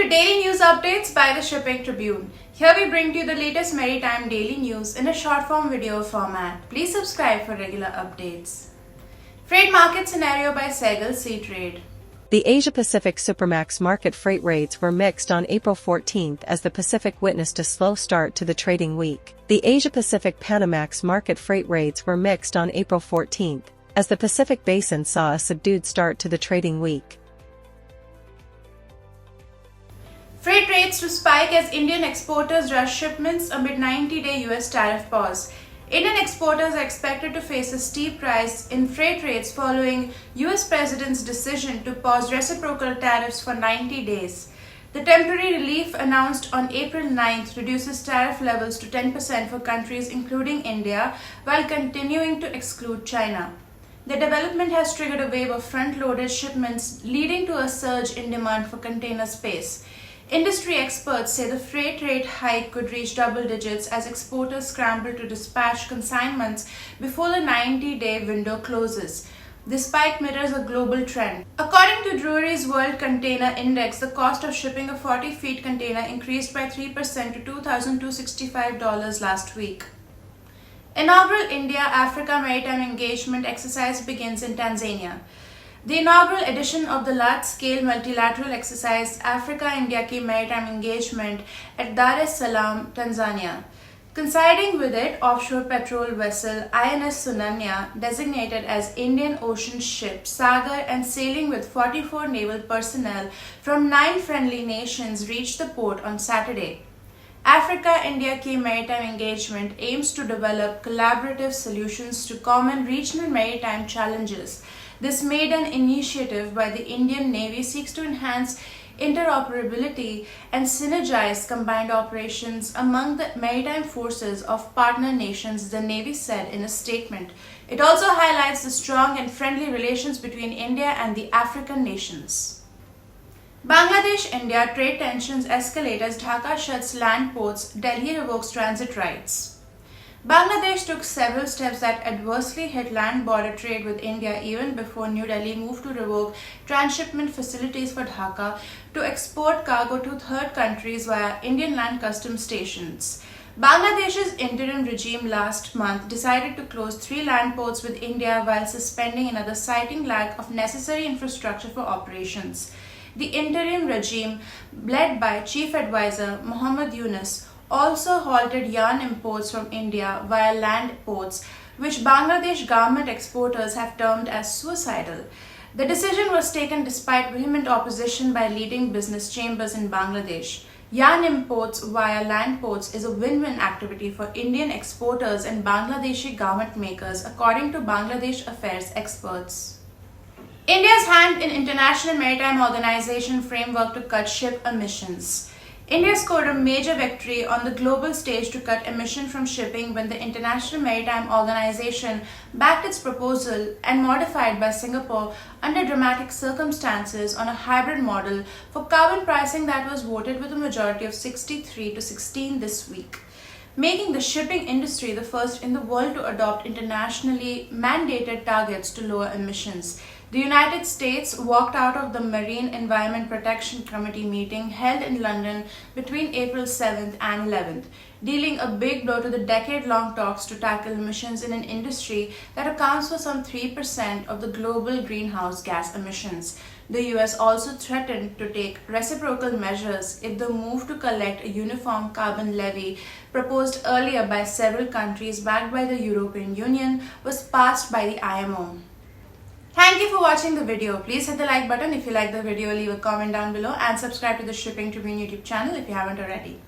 to Daily News Updates by the Shipping Tribune. Here we bring to you the latest maritime daily news in a short form video format. Please subscribe for regular updates. Freight market scenario by Saigal Seatrade. The Asia-Pacific Supramax market freight rates were mixed on April 14th as the Pacific witnessed a slow start to the trading week. The Asia-Pacific Panamax market freight rates were mixed on April 14th as the Pacific Basin saw a subdued start to the trading week. Freight rates to spike as Indian exporters rush shipments amid 90-day US tariff pause. Indian exporters are expected to face a steep rise in freight rates following US President's decision to pause reciprocal tariffs for 90 days. The temporary relief announced on April 9th reduces tariff levels to 10% for countries including India while continuing to exclude China. The development has triggered a wave of front-loaded shipments leading to a surge in demand for container space. Industry experts say the freight rate hike could reach double digits as exporters scramble to dispatch consignments before the 90-day window closes. This spike mirrors a global trend. According to Drewry's World Container Index, the cost of shipping a 40-feet container increased by 3% to $2,265 last week. Inaugural India-Africa Maritime Engagement exercise begins in Tanzania. The inaugural edition of the large-scale multilateral exercise Africa-India Key Maritime Engagement at Dar es Salaam, Tanzania. Coinciding with it, offshore patrol vessel INS Sunanya, designated as Indian Ocean ship Saigal and sailing with 44 naval personnel from 9 friendly nations, reached the port on Saturday. Africa-India Key Maritime Engagement aims to develop collaborative solutions to common regional maritime challenges. This maiden initiative by the Indian Navy seeks to enhance interoperability and synergize combined operations among the maritime forces of partner nations, the Navy said in a statement. It also highlights the strong and friendly relations between India and the African nations. Bangladesh-India trade tensions escalate as Dhaka shuts land ports, Delhi revokes transit rights. Bangladesh took several steps that adversely hit land border trade with India even before New Delhi moved to revoke transshipment facilities for Dhaka to export cargo to third countries via Indian land customs stations. Bangladesh's interim regime last month decided to close 3 land ports with India while suspending another, citing lack of necessary infrastructure for operations. The interim regime, led by Chief Advisor Mohammad Yunus, also halted yarn imports from India via land ports, which Bangladesh government exporters have termed as suicidal. The decision was taken despite vehement opposition by leading business chambers in Bangladesh. Yarn imports via land ports is a win-win activity for Indian exporters and Bangladeshi garment makers, according to Bangladesh affairs experts. India's hand in International Maritime Organization framework to cut ship emissions. India scored a major victory on the global stage to cut emissions from shipping when the International Maritime Organization backed its proposal and modified by Singapore under dramatic circumstances on a hybrid model for carbon pricing that was voted with a majority of 63 to 16 this week, making the shipping industry the first in the world to adopt internationally mandated targets to lower emissions. The United States walked out of the Marine Environment Protection Committee meeting held in London between April 7th and 11th, dealing a big blow to the decade-long talks to tackle emissions in an industry that accounts for some 3% of the global greenhouse gas emissions. The US also threatened to take reciprocal measures if the move to collect a uniform carbon levy proposed earlier by several countries backed by the European Union was passed by the IMO. Thank you for watching the video. Please hit the like button if you like the video, leave a comment down below and subscribe to the Shipping Tribune YouTube channel if you haven't already.